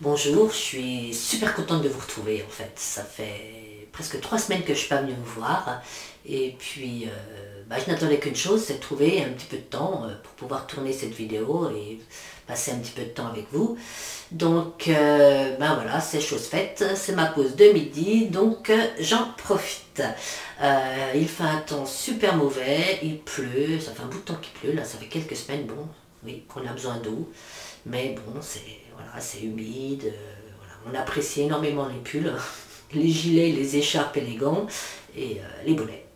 Bonjour, je suis super contente de vous retrouver en fait. Ça fait presque 3 semaines que je suis pas venue vous voir. Et puis, je n'attendais qu'une chose, c'est de trouver un petit peu de temps pour pouvoir tourner cette vidéo et passer un petit peu de temps avec vous. Donc, voilà, c'est chose faite. C'est ma pause de midi, donc j'en profite. Il fait un temps super mauvais, il pleut, ça fait un bout de temps qu'il pleut, là ça fait quelques semaines, bon, oui, qu'on a besoin d'eau. Mais bon, c'est humide, voilà. On apprécie énormément les pulls, les gilets, les écharpes et les gants et les bonnets.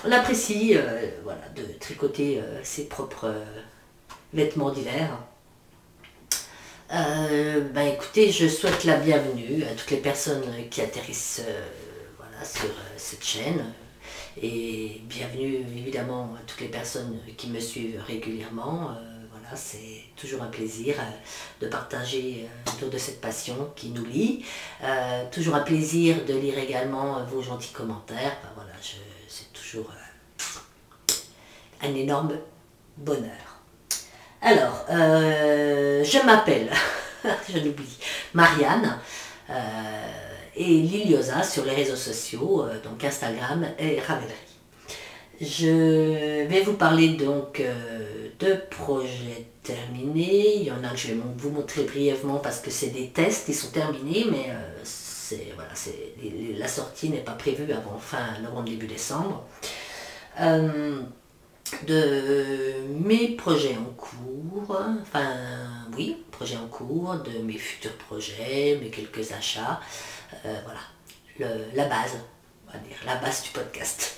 On apprécie de tricoter ses propres vêtements d'hiver. Écoutez, je souhaite la bienvenue à toutes les personnes qui atterrissent sur cette chaîne. Et bienvenue évidemment à toutes les personnes qui me suivent régulièrement. C'est toujours un plaisir de partager autour de cette passion qui nous lie. Toujours un plaisir de lire également vos gentils commentaires. C'est toujours un énorme bonheur. Alors, je m'appelle, je l'oublie, Marianne et Liliosa sur les réseaux sociaux, donc Instagram et Ravelry. Je vais vous parler donc de projets terminés. Il y en a que je vais vous montrer brièvement parce que c'est des tests, ils sont terminés, mais la sortie n'est pas prévue avant fin novembre, début décembre. De mes projets en cours, projets en cours, de mes futurs projets, mes quelques achats, la base, on va dire, la base du podcast.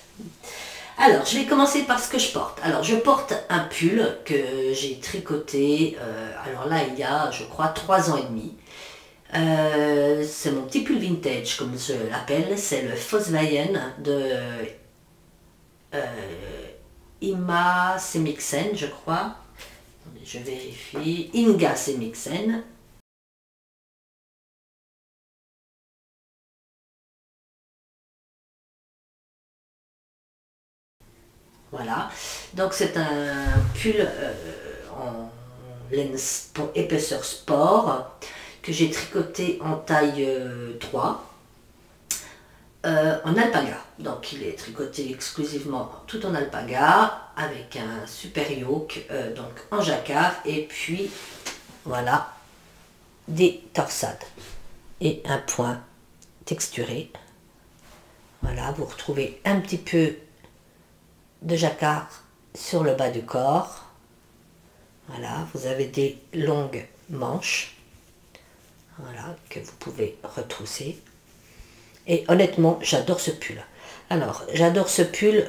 Alors, je vais commencer par ce que je porte. Alors, je porte un pull que j'ai tricoté, alors là, il y a, je crois, 3 ans et demi. C'est mon petit pull vintage, comme je l'appelle, c'est le Fosvayen de Ima Semiksen, je crois. Je vérifie. Inga Semiksen. Voilà. Donc c'est un pull en laine épaisseur sport que j'ai tricoté en taille 3. En alpaga, donc il est tricoté exclusivement tout en alpaga avec un super yoke donc en jacquard et puis voilà des torsades et un point texturé. Voilà, vous retrouvez un petit peu de jacquard sur le bas du corps. Voilà, vous avez des longues manches, voilà, que vous pouvez retrousser. Et honnêtement, j'adore ce pull. Alors, j'adore ce pull,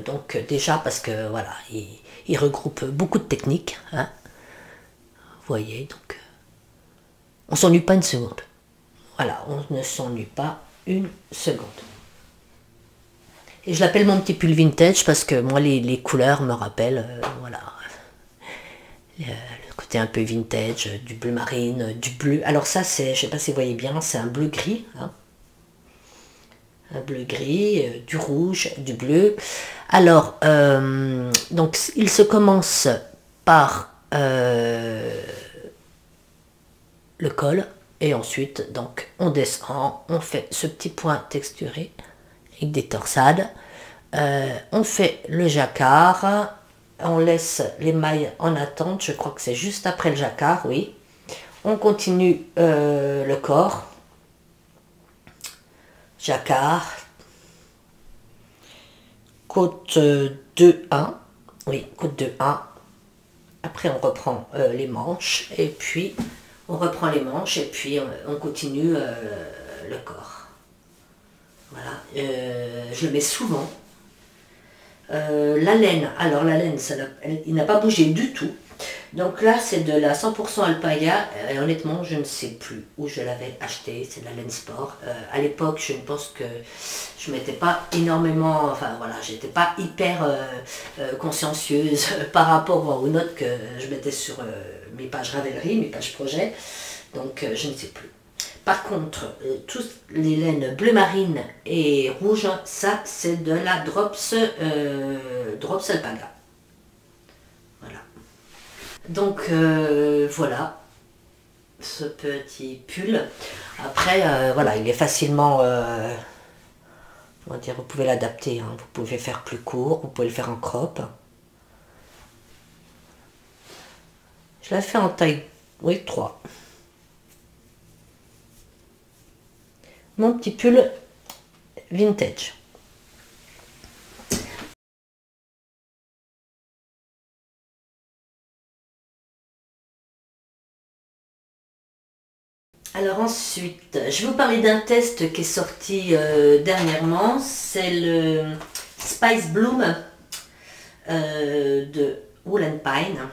donc déjà parce que voilà, il regroupe beaucoup de techniques. Hein. Vous voyez, donc on s'ennuie pas une seconde. Voilà, on ne s'ennuie pas une seconde. Et je l'appelle mon petit pull vintage parce que moi, les couleurs me rappellent, le côté un peu vintage, du bleu marine, du bleu. Alors ça, c'est, je sais pas si vous voyez bien, c'est un bleu gris. Hein. Un bleu gris, du rouge, du bleu. Alors, donc il se commence par le col et ensuite donc on descend, on fait ce petit point texturé avec des torsades, on fait le jacquard, on laisse les mailles en attente, je crois que c'est juste après le jacquard, oui. On continue le corps. Jacquard, côte 2-1, oui, côte 2-1, après on reprend les manches, et puis on reprend les manches, et puis on continue le corps. Voilà, je le mets souvent. La laine, alors la laine, il n'a pas bougé du tout. Donc là, c'est de la 100% alpaga. Et honnêtement, je ne sais plus où je l'avais acheté. C'est de la laine sport. À l'époque, je ne pense que je m'étais pas énormément... j'étais pas hyper consciencieuse par rapport aux notes que je mettais sur mes pages Ravelry, mes pages projet. Donc, je ne sais plus. Par contre, toutes les laines bleu marine et rouge, ça, c'est de la Drops alpaga. Voilà. Donc voilà, ce petit pull. Après, voilà, il est facilement... on va dire, vous pouvez l'adapter, hein. Vous pouvez faire plus court, vous pouvez le faire en crop. Je l'ai fait en taille, oui, 3. Mon petit pull vintage. Alors ensuite, je vais vous parler d'un test qui est sorti dernièrement. C'est le Spice Bloom de Wool & Pine.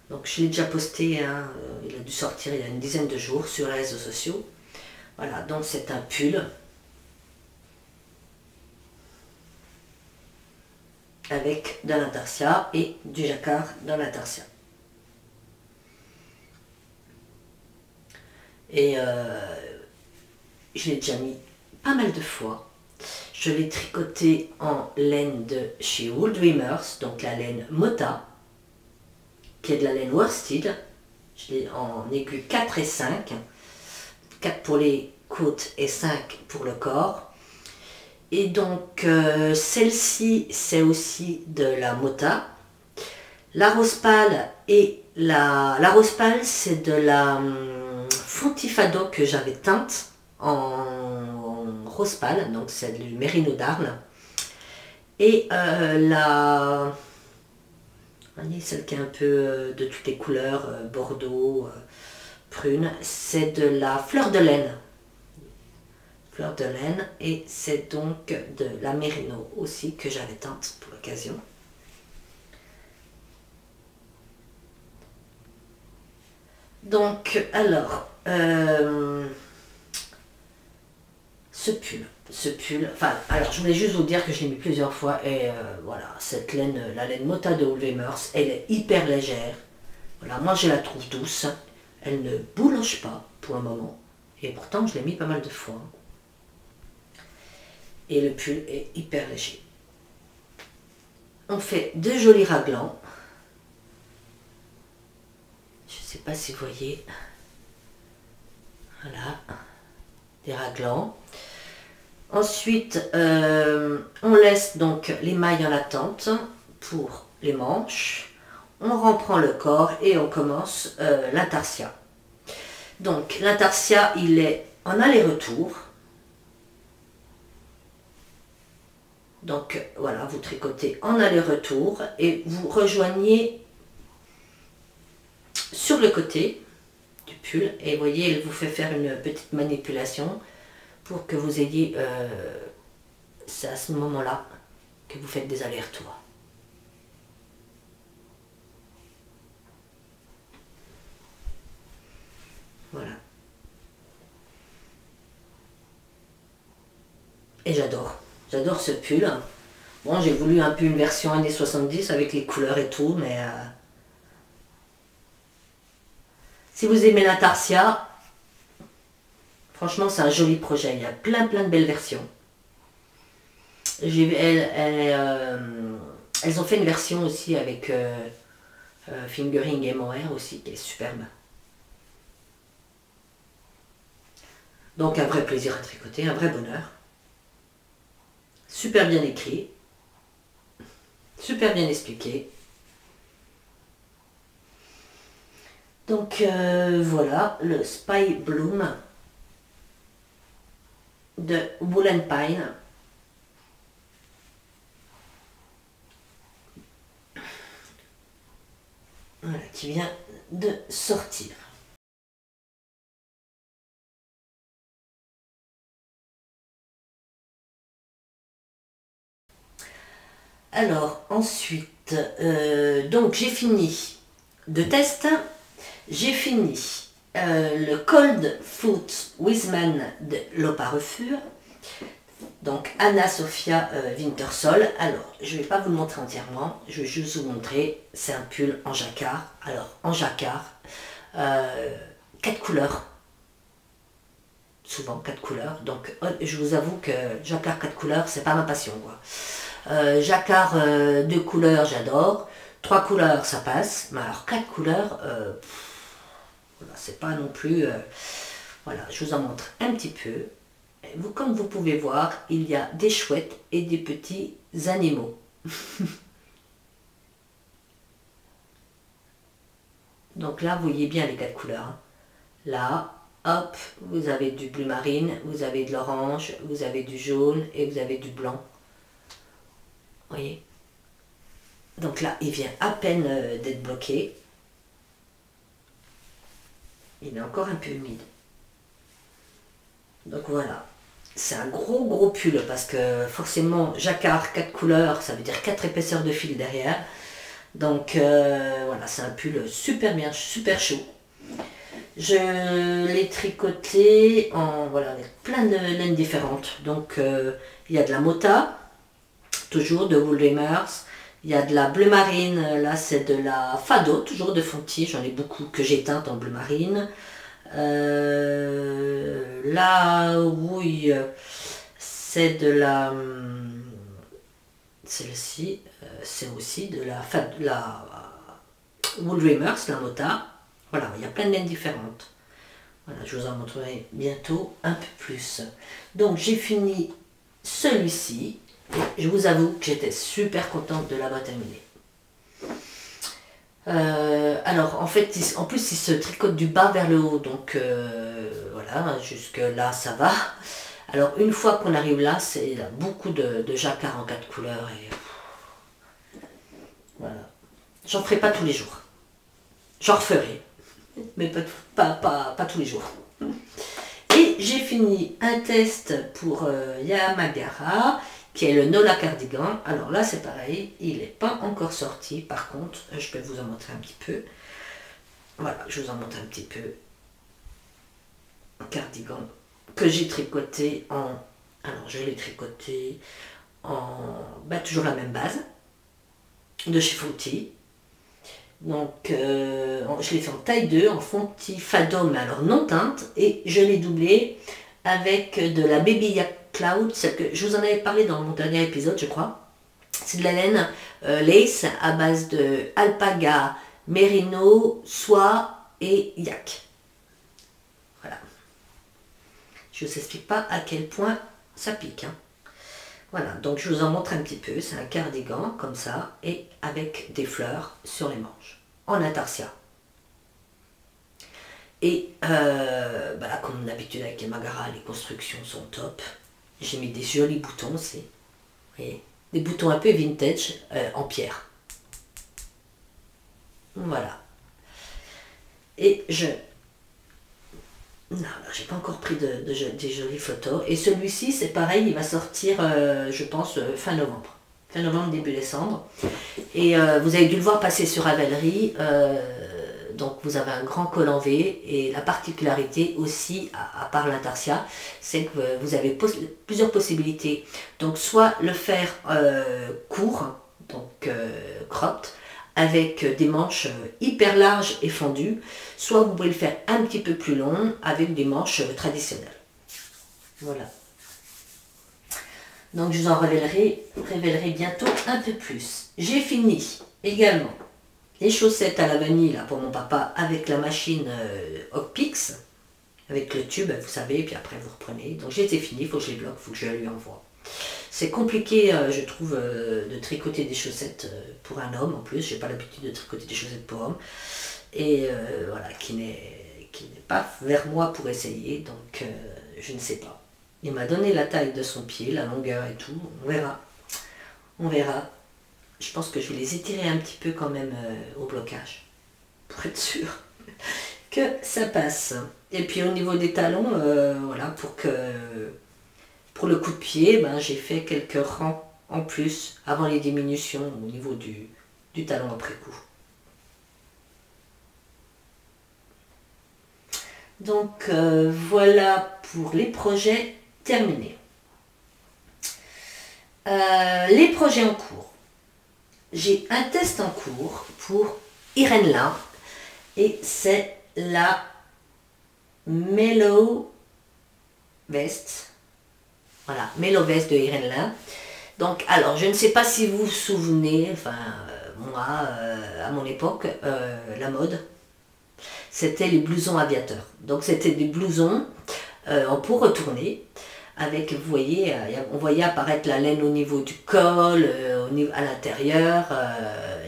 Donc je l'ai déjà posté, hein, il a dû sortir il y a une dizaine de jours sur les réseaux sociaux. Voilà, donc c'est un pull avec de l'intarsia et du jacquard dans l'intarsia. Et je l'ai déjà mis pas mal de fois. Je l'ai tricoté en laine de chez Wool-Dreamers, donc la laine Mota, qui est de la laine worsted. Je l'ai en aiguille 4 et 5. 4 pour les côtes et 5 pour le corps. Et donc celle-ci c'est aussi de la Mota. La rose pâle et la rose pâle c'est de la Fontifado que j'avais teinte en rose pâle, donc c'est du mérino d'Arles. Et la, vous voyez, celle qui est un peu de toutes les couleurs, bordeaux, prune, c'est de la fleur de laine. Fleur de laine, et c'est donc de la mérino aussi que j'avais teinte pour l'occasion. Donc alors ce pull, enfin alors je voulais juste vous dire que je l'ai mis plusieurs fois, et voilà, cette laine, la laine Mota de Wool-Dreamers, elle est hyper légère. Voilà, moi je la trouve douce, elle ne bouloche pas pour le moment, et pourtant je l'ai mis pas mal de fois. Et le pull est hyper léger. On fait deux jolis raglans. Je ne sais pas si vous voyez. Voilà, des raglans. Ensuite, on laisse donc les mailles en attente pour les manches. On reprend le corps et on commence l'intarsia. Donc l'intarsia, il est en aller-retour. Donc voilà, vous tricotez en aller-retour et vous rejoignez sur le côté du pull, et vous voyez, elle vous fait faire une petite manipulation pour que vous ayez, c'est à ce moment-là que vous faites des allers-retours. Voilà. Et j'adore ce pull. Bon, j'ai voulu un peu une version années 70 avec les couleurs et tout, mais si vous aimez l'intarsia, franchement c'est un joli projet. Il y a plein de belles versions. Elles ont fait une version aussi avec fingering et mohair aussi, qui est superbe. Donc un vrai plaisir à tricoter, un vrai bonheur. Super bien écrit, super bien expliqué. Donc voilà, le Spice Bloom de Wool & Pine. Voilà, qui vient de sortir. Alors ensuite, donc j'ai fini de test, j'ai fini le Cold Foot Wiseman de Lopa-Refur, donc Anna Sophia Wintersol. Alors je ne vais pas vous le montrer entièrement, je vais juste vous montrer, c'est un pull en jacquard. Alors en jacquard, 4 couleurs, souvent 4 couleurs, donc je vous avoue que jacquard 4 couleurs, c'est pas ma passion quoi. Jacquard 2 couleurs, j'adore. 3 couleurs, ça passe. Mais alors 4 couleurs, voilà, c'est pas non plus... voilà, je vous en montre un petit peu. Vous, comme vous pouvez voir, il y a des chouettes et des petits animaux. Donc là, vous voyez bien les 4 couleurs. Hein. Là, hop, vous avez du bleu marine, vous avez de l'orange, vous avez du jaune et vous avez du blanc. Vous voyez? Donc là, il vient à peine d'être bloqué. Il est encore un peu humide. Donc voilà. C'est un gros pull parce que forcément, jacquard, 4 couleurs, ça veut dire 4 épaisseurs de fil derrière. Donc voilà, c'est un pull super bien, super chaud. Je l'ai tricoté en voilà, avec plein de laines différentes. Donc il y a de la Mota, toujours de Woolrimers. Il y a de la bleu marine, là c'est de la Fado, toujours de Fonty, j'en ai beaucoup que j'ai teintes en bleu marine. La rouille, c'est de la... Celle-ci, c'est aussi de la Woolrimers, la Mota. Voilà, il y a plein de laines différentes. Voilà, je vous en montrerai bientôt un peu plus. Donc j'ai fini celui-ci. Je vous avoue que j'étais super contente de l'avoir terminé. Alors en fait, en plus il se tricote du bas vers le haut, donc voilà, jusque là ça va. Alors une fois qu'on arrive là, c'est beaucoup de jacquard en 4 couleurs et voilà. J'en ferai pas tous les jours. J'en referai, mais pas tous les jours. Et j'ai fini un test pour Yamagara, qui est le Nola Cardigan. Alors là c'est pareil, il n'est pas encore sorti. Par contre, je peux vous en montrer un petit peu. Voilà, je vous en montre un petit peu. Un cardigan que j'ai tricoté en... Alors je l'ai tricoté en... toujours la même base, de chez Fonty. Donc je l'ai fait en taille 2, en Fonty Fado, mais alors non teinte. Et je l'ai doublé avec de la Baby Yak Cloud, celle que je vous en avais parlé dans mon dernier épisode, je crois. C'est de la laine lace à base de alpaga, mérino, soie et yak. Voilà. Je ne vous explique pas à quel point ça pique. Hein. Voilà, donc je vous en montre un petit peu. C'est un cardigan comme ça et avec des fleurs sur les manches en intarsia. Et là, comme d'habitude avec Yamagara, les constructions sont top. J'ai mis des jolis boutons aussi. Vous voyez, des boutons un peu vintage en pierre. Voilà. Et je... Non, j'ai pas encore pris des jolies photos. Et celui-ci, c'est pareil, il va sortir, je pense, fin novembre. Fin novembre, début décembre. Et vous avez dû le voir passer sur Ravelry. Donc vous avez un grand col en V. Et la particularité aussi, à part l'intarsia, c'est que vous avez plusieurs possibilités. Donc soit le faire court, donc cropped, avec des manches hyper larges et fendues, soit vous pouvez le faire un petit peu plus long avec des manches traditionnelles. Voilà. Donc je vous en révélerai bientôt un peu plus. J'ai fini également les chaussettes à la vanille là, pour mon papa avec la machine Opix, avec le tube, vous savez, puis après vous reprenez. Donc j'ai fini, il faut que je les bloque, il faut que je lui envoie. C'est compliqué, je trouve, de tricoter des chaussettes pour un homme. En plus, j'ai pas l'habitude de tricoter des chaussettes pour homme. Et voilà, qui n'est pas vers moi pour essayer. Donc, je ne sais pas. Il m'a donné la taille de son pied, la longueur et tout. On verra. On verra. Je pense que je vais les étirer un petit peu quand même au blocage. Pour être sûr que ça passe. Et puis au niveau des talons, voilà, pour le coup de pied, j'ai fait quelques rangs en plus avant les diminutions au niveau du talon après coup. Donc voilà pour les projets terminés. Les projets en cours. J'ai un test en cours pour Irène Lin et c'est la Mellow Vest. Voilà, Mellow Vest de Irène Lin. Donc, alors, je ne sais pas si vous vous souvenez, enfin, moi, à mon époque, la mode, c'était les blousons aviateurs. Donc c'était des blousons en peau retournée, avec, vous voyez, on voyait apparaître la laine au niveau du col, à l'intérieur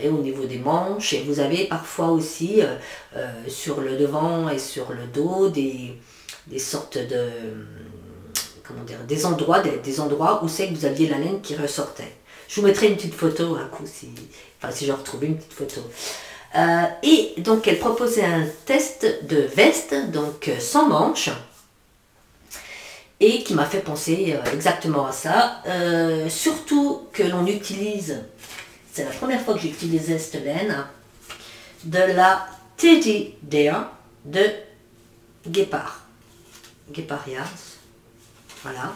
et au niveau des manches. Et vous avez parfois aussi sur le devant et sur le dos des sortes de, comment dire, des endroits où c'est que vous aviez la laine qui ressortait. Je vous mettrai une petite photo un coup si j'en retrouve une petite photo. Et donc elle proposait un test de veste, donc sans manches, et qui m'a fait penser exactement à ça. Surtout que l'on utilise, c'est la première fois que j'utilisais cette laine, de la Teddy Bear de Guépard. Guépard Yards. Voilà.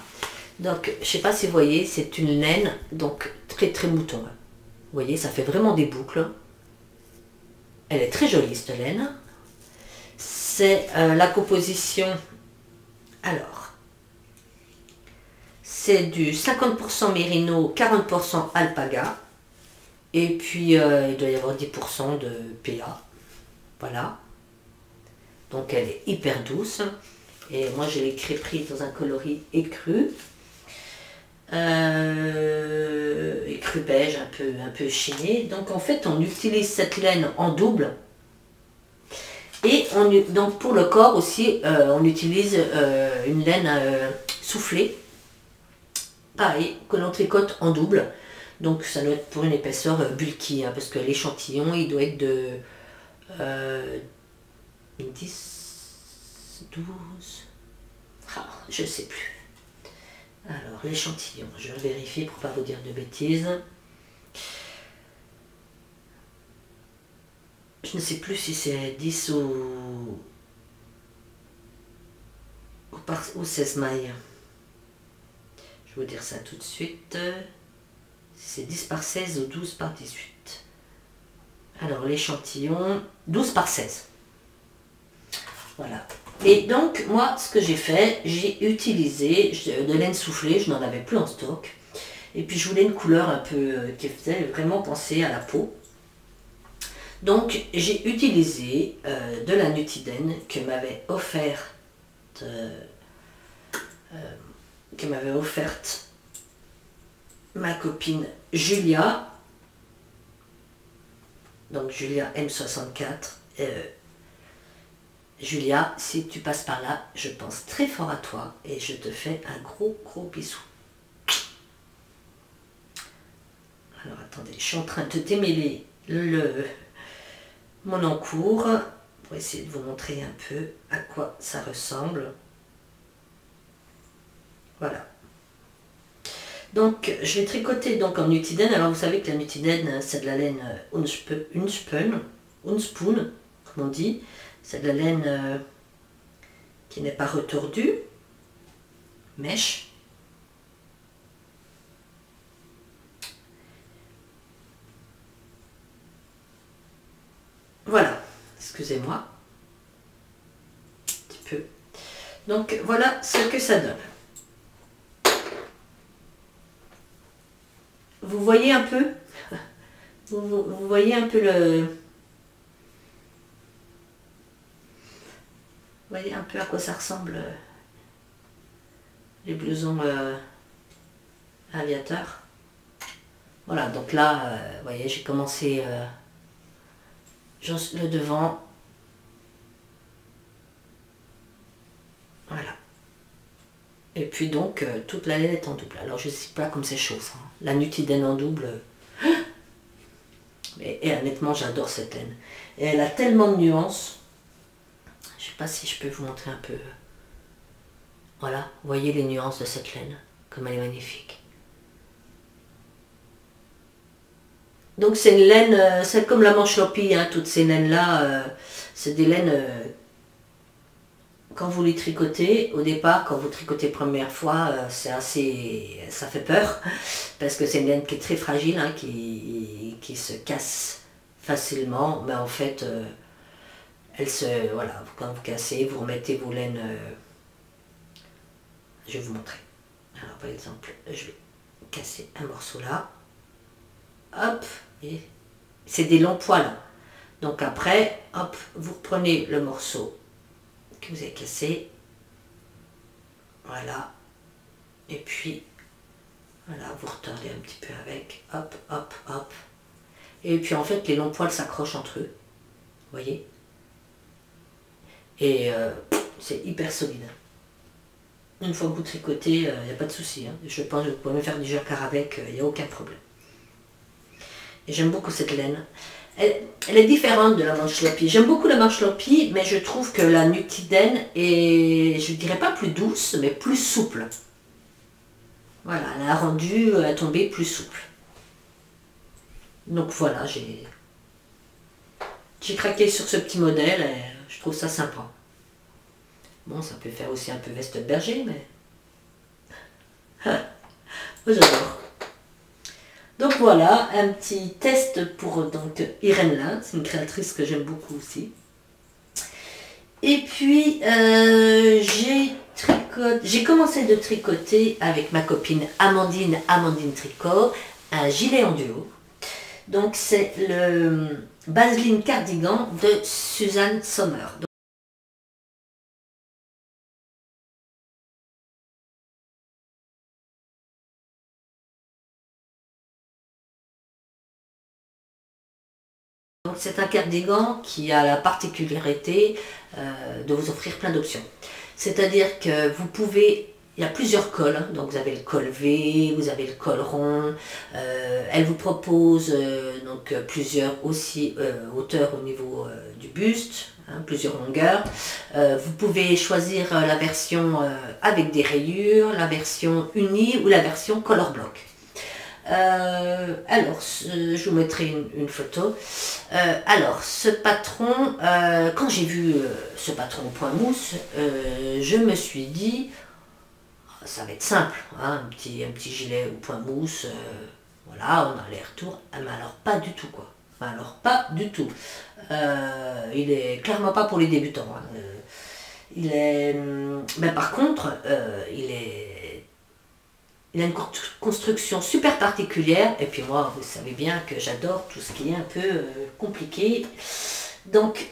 Donc, je ne sais pas si vous voyez, c'est une laine, donc très très mouton. Vous voyez, ça fait vraiment des boucles. Elle est très jolie cette laine. C'est la composition. Alors, c'est du 50% mérino, 40% alpaga. Et puis, il doit y avoir 10% de PA. Voilà. Donc, elle est hyper douce. Et moi, je l'ai pris dans un coloris écru. Écru beige, un peu chiné. Donc, en fait, on utilise cette laine en double. Et donc, pour le corps aussi, on utilise une laine soufflée. Pareil, que l'on tricote en double. Donc ça doit être pour une épaisseur bulky, hein, parce que l'échantillon, il doit être de 10, 12, je ne sais plus. Alors l'échantillon, je vais vérifier pour ne pas vous dire de bêtises. Je ne sais plus si c'est 10 ou 16 mailles. Je vais vous dire ça tout de suite. Si c'est 10 par 16 ou 12 par 18. Alors l'échantillon, 12 par 16. Voilà. Et donc moi ce que j'ai fait, j'ai utilisé de laine soufflée, je n'en avais plus en stock. Et puis je voulais une couleur un peu qui faisait vraiment penser à la peau. Donc j'ai utilisé de la Nutiden que m'avait offerte ma copine Julia, donc Julia M64. Julia, si tu passes par là, je pense très fort à toi et je te fais un gros bisou. Alors attendez, je suis en train de démêler mon encours pour essayer de vous montrer un peu à quoi ça ressemble. Voilà. Donc, je vais tricoter donc en Nutiden. Alors, vous savez que la Nutiden, c'est de la laine Unspun, comme on dit. C'est de la laine qui n'est pas retordue, mèche. Voilà, excusez-moi. Un petit peu. Donc, voilà ce que ça donne. Vous voyez un peu vous voyez un peu vous voyez un peu à quoi ça ressemble les blousons aviateurs. Voilà, donc là, vous voyez, j'ai commencé le devant. Voilà. Et puis donc, toute la laine est en double. Alors je ne sais pas comme c'est chaud ça. La Nutiden en double. Et honnêtement, j'adore cette laine. Et elle a tellement de nuances. Je ne sais pas si je peux vous montrer un peu. Voilà, vous voyez les nuances de cette laine. Comme elle est magnifique. Donc c'est une laine, c'est comme la manche-lopi, hein, toutes ces laines-là. C'est des laines... quand vous les tricotez, au départ, quand vous tricotez première fois, c'est assez, ça fait peur, parce que c'est une laine qui est très fragile, hein, qui se casse facilement, mais en fait, voilà, quand vous cassez, vous remettez vos laines, je vais vous montrer. Alors par exemple, je vais casser un morceau là, hop, et c'est des longs poils. Donc après, hop, vous reprenez le morceau que vous avez cassé. Voilà. Et puis, voilà, vous retordez un petit peu avec. Hop, hop, hop. Et puis en fait, les longs poils s'accrochent entre eux. Vous voyez? Et c'est hyper solide. Une fois que vous tricotez, il n'y a pas de souci. Hein. Je pense que vous pouvez me faire du jacquard avec, il n'y a aucun problème. Et j'aime beaucoup cette laine. Elle est différente de la manche loppy. J'aime beaucoup la manche loppy, mais je trouve que la Nutiden est, je dirais pas plus douce, mais plus souple. Voilà, elle a rendu la tombée plus souple. Donc voilà, j'ai craqué sur ce petit modèle et je trouve ça sympa. Bon, ça peut faire aussi un peu veste de berger, mais... moi j'adore. Donc voilà, un petit test pour donc Irène Lin, c'est une créatrice que j'aime beaucoup aussi. Et puis j'ai commencé de tricoter avec ma copine Amandine Tricot, un gilet en duo. Donc c'est le Baseline Cardigan de Suzanne Sommer. Donc c'est un cardigan qui a la particularité de vous offrir plein d'options. C'est-à-dire que vous pouvez, il y a plusieurs cols, hein. Donc vous avez le col V, vous avez le col rond, elle vous propose donc plusieurs aussi hauteurs au niveau du buste, hein, plusieurs longueurs. Vous pouvez choisir la version avec des rayures, la version unie ou la version color block. Alors, je vous mettrai une photo. Alors, ce patron, quand j'ai vu ce patron au point mousse, je me suis dit, ça va être simple, hein, un petit gilet au point mousse, voilà, on a les retours. Mais alors, pas du tout, quoi. Alors, pas du tout. Il est clairement pas pour les débutants. Hein. Il est... Mais par contre, il a une construction super particulière, et puis moi, vous savez bien que j'adore tout ce qui est un peu compliqué. Donc,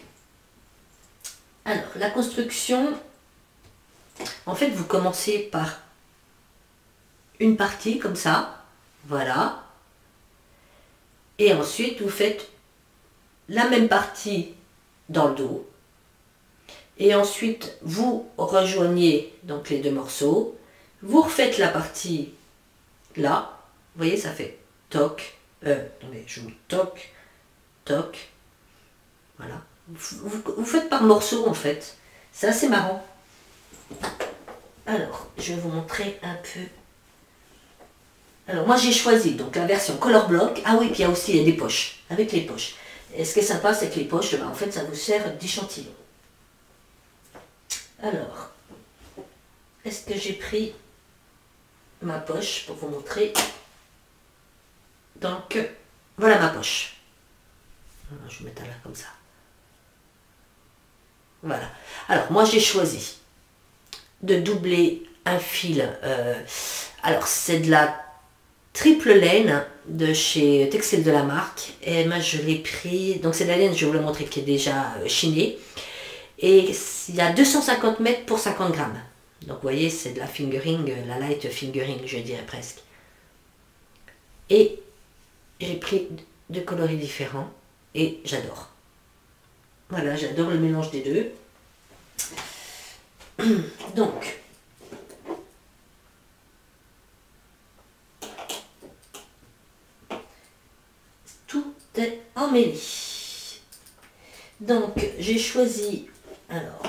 alors, la construction, en fait, vous commencez par une partie comme ça, voilà, et ensuite vous faites la même partie dans le dos, et ensuite vous rejoignez donc les deux morceaux. Vous refaites la partie là, vous voyez, ça fait toc, attendez, je vous toc, toc, voilà. Vous faites par morceaux en fait, c'est assez marrant. Alors, je vais vous montrer un peu. Alors, moi j'ai choisi donc la version color block. Ah oui, puis il y a des poches, avec les poches. Et ce qui est sympa, c'est que les poches, ben, en fait, ça vous sert d'échantillon. Alors, est-ce que j'ai pris ma poche pour vous montrer? Donc voilà ma poche. Je vais mettre là comme ça. Voilà. Alors moi j'ai choisi de doubler un fil. Alors c'est de la triple laine de chez Textile de la Marque. Et moi je l'ai pris. Donc c'est de la laine, je vais vous la montrer, qui est déjà chinée. Et il y a 250 mètres pour 50 grammes. Donc vous voyez, c'est de la fingering, la light fingering, je dirais presque. Et j'ai pris deux coloris différents et j'adore. Voilà, j'adore le mélange des deux. Donc, tout est emmêlé. Donc, j'ai choisi, alors,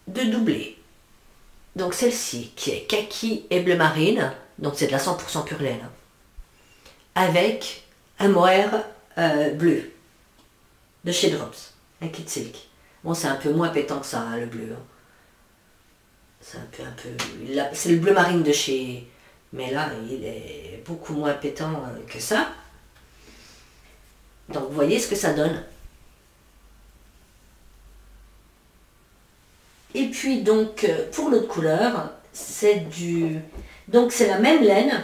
de doubler. Donc celle-ci qui est kaki et bleu marine, donc c'est de la 100% pure laine, avec un mohair bleu de chez Drops, un kit silk. Bon, c'est un peu moins pétant que ça, hein, le bleu. Hein. C'est c'est le bleu marine de chez... Mais là, il est beaucoup moins pétant que ça. Donc vous voyez ce que ça donne. Et puis donc pour l'autre couleur, c'est du... Donc c'est la même laine,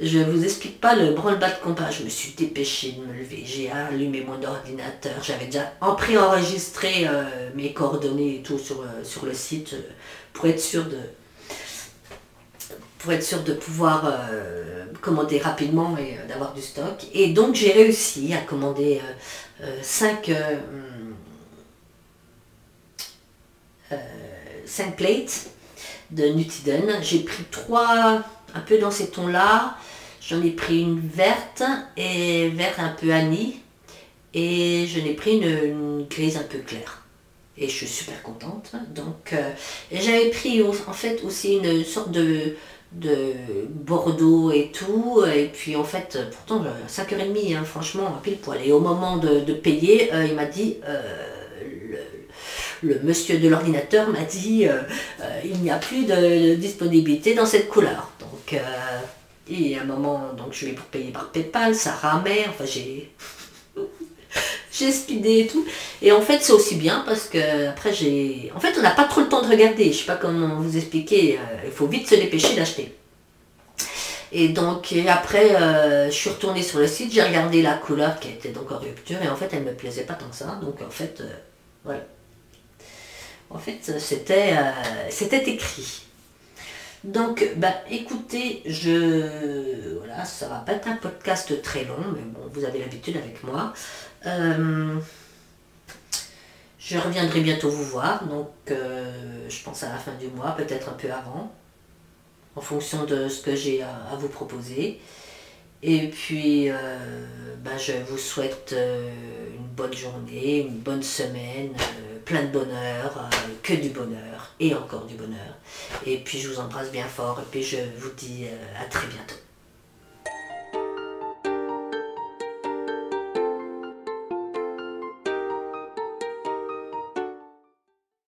Je vous explique pas le branle-bas de combat. Je me suis dépêchée de me lever. J'ai allumé mon ordinateur. J'avais déjà préenregistré mes coordonnées et tout sur le site pour être sûr de pouvoir commander rapidement et d'avoir du stock. Et donc j'ai réussi à commander 5 plates de Nutiden. J'ai pris 3 un peu dans ces tons-là. J'en ai pris une verte et vert un peu anis. Et je n'ai pris une grise un peu claire. Et je suis super contente. Donc, j'avais pris en fait aussi une sorte de Bordeaux et tout. Et puis en fait, pourtant 5h30, hein, franchement, pile poil. Et au moment de payer, il m'a dit... le monsieur de l'ordinateur m'a dit il n'y a plus de disponibilité dans cette couleur. Donc, et à un moment, donc je vais pour payer par PayPal, ça ramait, enfin j'ai speedé et tout. Et en fait, c'est aussi bien parce que après en fait, on n'a pas trop le temps de regarder. Je sais pas comment vous expliquer. Il faut vite se dépêcher d'acheter. Et donc, après, je suis retournée sur le site, j'ai regardé la couleur qui était donc en rupture et en fait, elle me plaisait pas tant que ça. Donc, en fait, voilà. En fait, c'était écrit. Donc, bah, écoutez, voilà, ça va pas être un podcast très long, mais bon, vous avez l'habitude avec moi. Je reviendrai bientôt vous voir, donc je pense à la fin du mois, peut-être un peu avant, en fonction de ce que j'ai à vous proposer. Et puis, ben, je vous souhaite une bonne journée, une bonne semaine, plein de bonheur, que du bonheur et encore du bonheur. Et puis, je vous embrasse bien fort et puis je vous dis à très bientôt.